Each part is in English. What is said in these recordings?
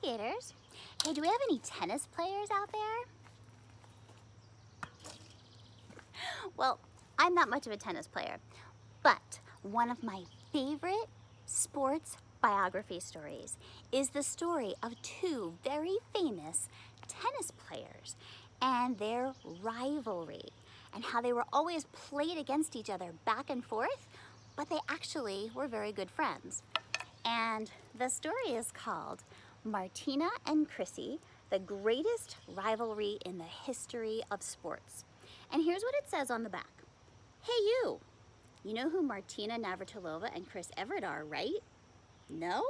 Gators. Hey, do we have any tennis players out there? Well, I'm not much of a tennis player, but one of my favorite sports biography stories is the story of two very famous tennis players and their rivalry and how they were always played against each other back and forth, but they actually were very good friends. And the story is called Martina and Chrissie, the greatest rivalry in the history of sports. And here's what it says on the back. Hey you! You know who Martina Navratilova and Chris Everett are, right? No?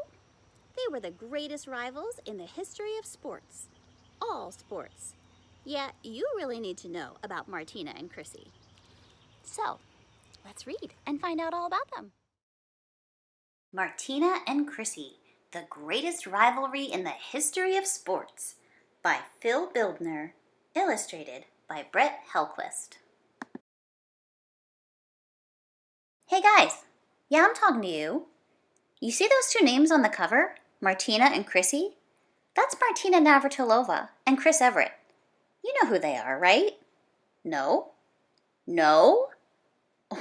They were the greatest rivals in the history of sports. All sports. Yeah, you really need to know about Martina and Chrissie. So, let's read and find out all about them. Martina and Chrissie, the greatest rivalry in the history of sports, by Phil Bildner, illustrated by Brett Hellquist. Hey guys, yeah, I'm talking to you. You see those two names on the cover, Martina and Chrissie? That's Martina Navratilova and Chris Everett. You know who they are, right? No? No?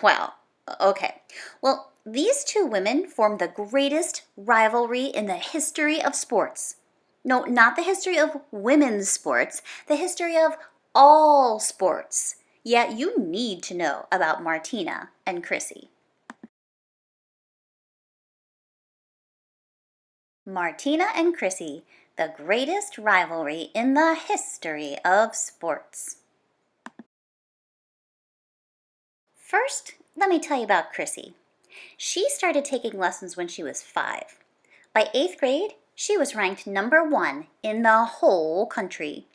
Wow, okay. Well, these two women formed the greatest rivalry in the history of sports. No, not the history of women's sports, the history of all sports. Yet you need to know about Martina and Chrissie. Martina and Chrissie, the greatest rivalry in the history of sports. First, let me tell you about Chrissie. She started taking lessons when she was 5. By 8th grade, she was ranked #1 in the whole country.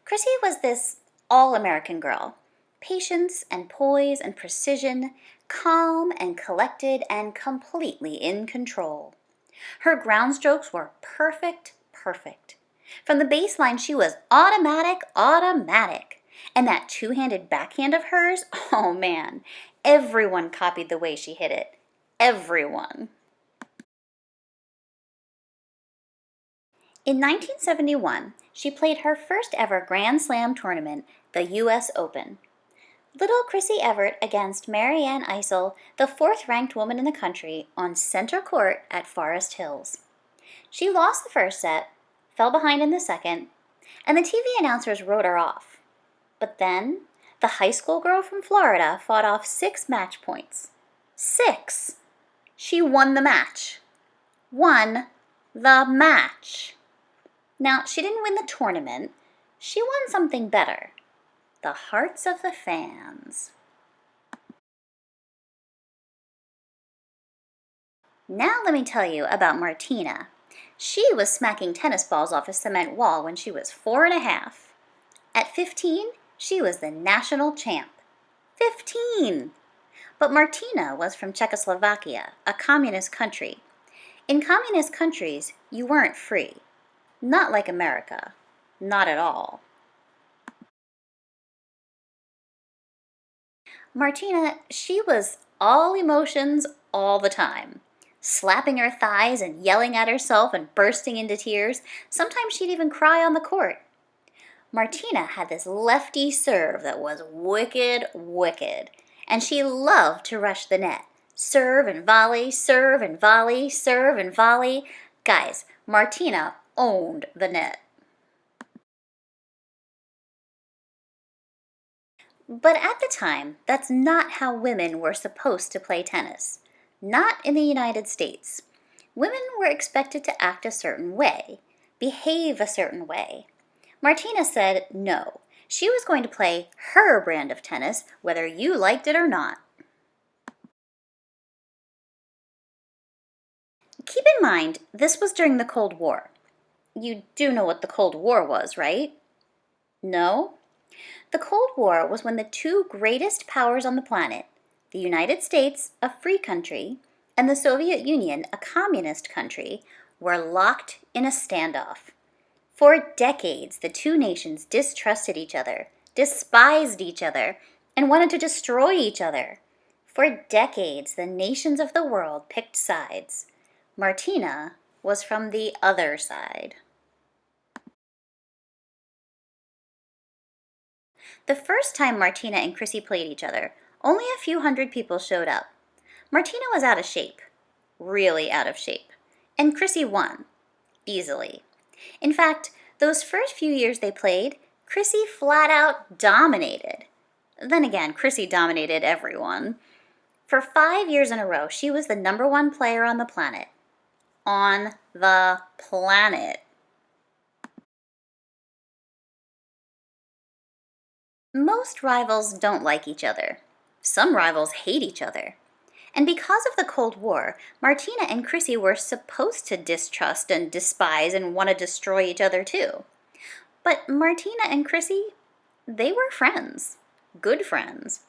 Chrissie was this all-American girl. Patience and poise and precision, calm and collected and completely in control. Her ground strokes were perfect. From the baseline, she was automatic. And that two-handed backhand of hers, oh man, everyone copied the way she hit it. Everyone. In 1971, she played her first ever Grand Slam tournament, the U.S. Open. Little Chrissie Everett against Marianne Eisel, the 4th-ranked woman in the country, on center court at Forest Hills. She lost the first set, fell behind in the second, and the TV announcers wrote her off. But then, the high school girl from Florida fought off 6 match points. 6! She won the match. Won the match. Now, she didn't win the tournament. She won something better. The hearts of the fans. Now let me tell you about Martina. She was smacking tennis balls off a cement wall when she was 4 and a half. At 15, she was the national champ. 15! But Martina was from Czechoslovakia, a communist country. In communist countries, you weren't free. Not like America. Not at all. Martina, she was all emotions all the time. Slapping her thighs and yelling at herself and bursting into tears. Sometimes she'd even cry on the court. Martina had this lefty serve that was wicked, and she loved to rush the net. Serve and volley, serve and volley, serve and volley. Guys, Martina owned the net. But at the time, that's not how women were supposed to play tennis. Not in the United States. Women were expected to act a certain way, behave a certain way. Martina said no. She was going to play her brand of tennis, whether you liked it or not. Keep in mind, this was during the Cold War. You do know what the Cold War was, right? No? The Cold War was when the two greatest powers on the planet, the United States, a free country, and the Soviet Union, a communist country, were locked in a standoff. For decades, the two nations distrusted each other, despised each other, and wanted to destroy each other. For decades, the nations of the world picked sides. Martina was from the other side. The first time Martina and Chrissie played each other, only a few hundred people showed up. Martina was out of shape, really out of shape, and Chrissie won, easily. In fact, those first few years they played, Chrissie flat out dominated. Then again, Chrissie dominated everyone. For 5 years in a row, she was the #1 player on the planet. On the planet. Most rivals don't like each other. Some rivals hate each other. And because of the Cold War, Martina and Chrissie were supposed to distrust and despise and want to destroy each other too. But Martina and Chrissie, they were friends. Good friends.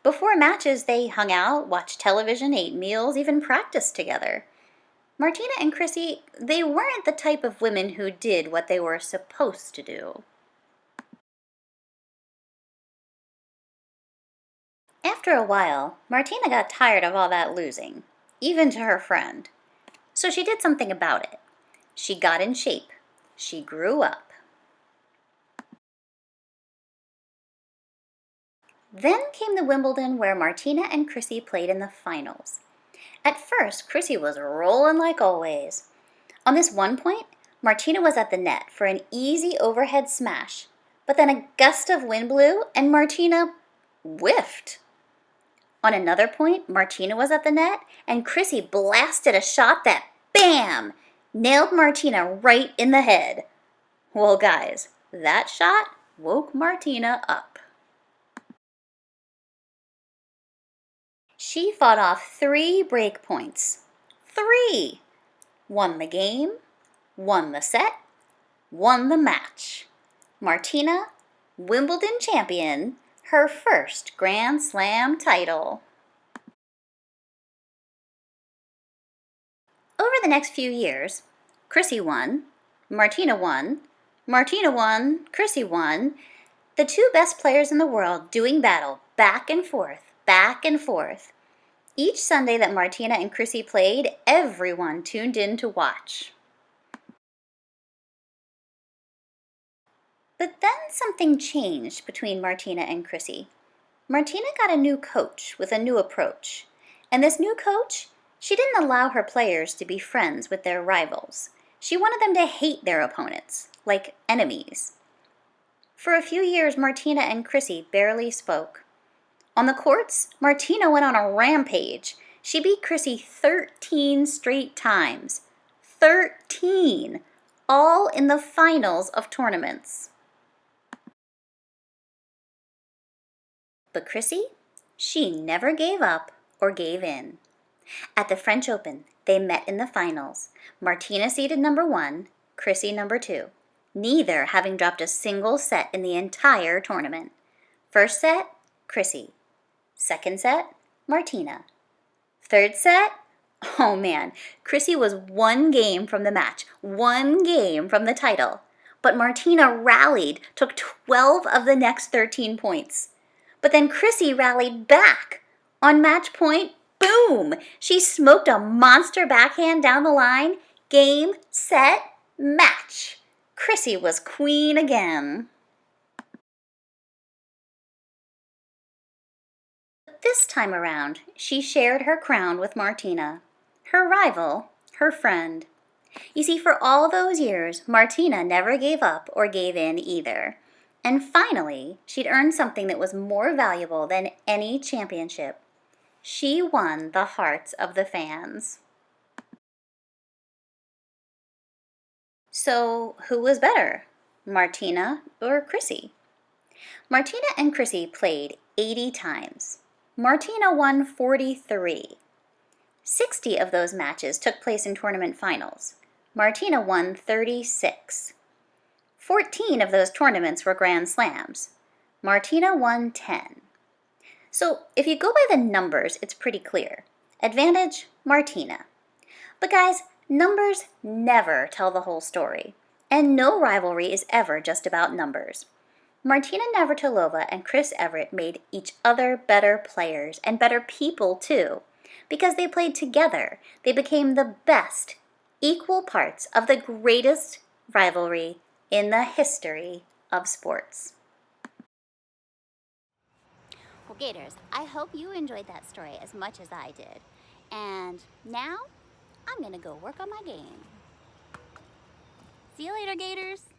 Before matches, they hung out, watched television, ate meals, even practiced together. Martina and Chrissie, they weren't the type of women who did what they were supposed to do. After a while, Martina got tired of all that losing, even to her friend. So she did something about it. She got in shape. She grew up. Then came the Wimbledon where Martina and Chrissie played in the finals. At first, Chrissie was rolling like always. On this one point, Martina was at the net for an easy overhead smash, but then a gust of wind blew and Martina whiffed. On another point, Martina was at the net and Chrissie blasted a shot that, bam, nailed Martina right in the head. Well, guys, that shot woke Martina up. She fought off 3 break points. 3! Won the game, won the set, won the match. Martina, Wimbledon champion, her first Grand Slam title. Over the next few years, Chrissie won, Martina won, Chrissie won, the 2 best players in the world doing battle back and forth, back and forth. Each Sunday that Martina and Chrissie played, everyone tuned in to watch. But then something changed between Martina and Chrissie. Martina got a new coach with a new approach. And this new coach, she didn't allow her players to be friends with their rivals. She wanted them to hate their opponents, like enemies. For a few years, Martina and Chrissie barely spoke. On the courts, Martina went on a rampage. She beat Chrissie 13 straight times. 13! All in the finals of tournaments. But Chrissie, she never gave up or gave in. At the French Open, they met in the finals. Martina seeded #1, Chrissie #2, neither having dropped a single set in the entire tournament. First set, Chrissie. Second set, Martina. Third set, oh man, Chrissie was 1 game from the match, 1 game from the title. But Martina rallied, took 12 of the next 13 points. But then Chrissie rallied back. On match point, boom! She smoked a monster backhand down the line. Game, set, match. Chrissie was queen again. This time around, she shared her crown with Martina, her rival, her friend. You see, for all those years, Martina never gave up or gave in either. And finally, she'd earned something that was more valuable than any championship. She won the hearts of the fans. So, who was better, Martina or Chrissie? Martina and Chrissie played 80 times. Martina won 43. 60 of those matches took place in tournament finals. Martina won 36. 14 of those tournaments were Grand Slams. Martina won 10. So if you go by the numbers, it's pretty clear. Advantage, Martina. But guys, numbers never tell the whole story. And no rivalry is ever just about numbers. Martina Navratilova and Chris Evert made each other better players and better people too. Because they played together, they became the best, equal parts of the greatest rivalry in the history of sports. Well, Gators, I hope you enjoyed that story as much as I did. And now, I'm gonna go work on my game. See you later, Gators.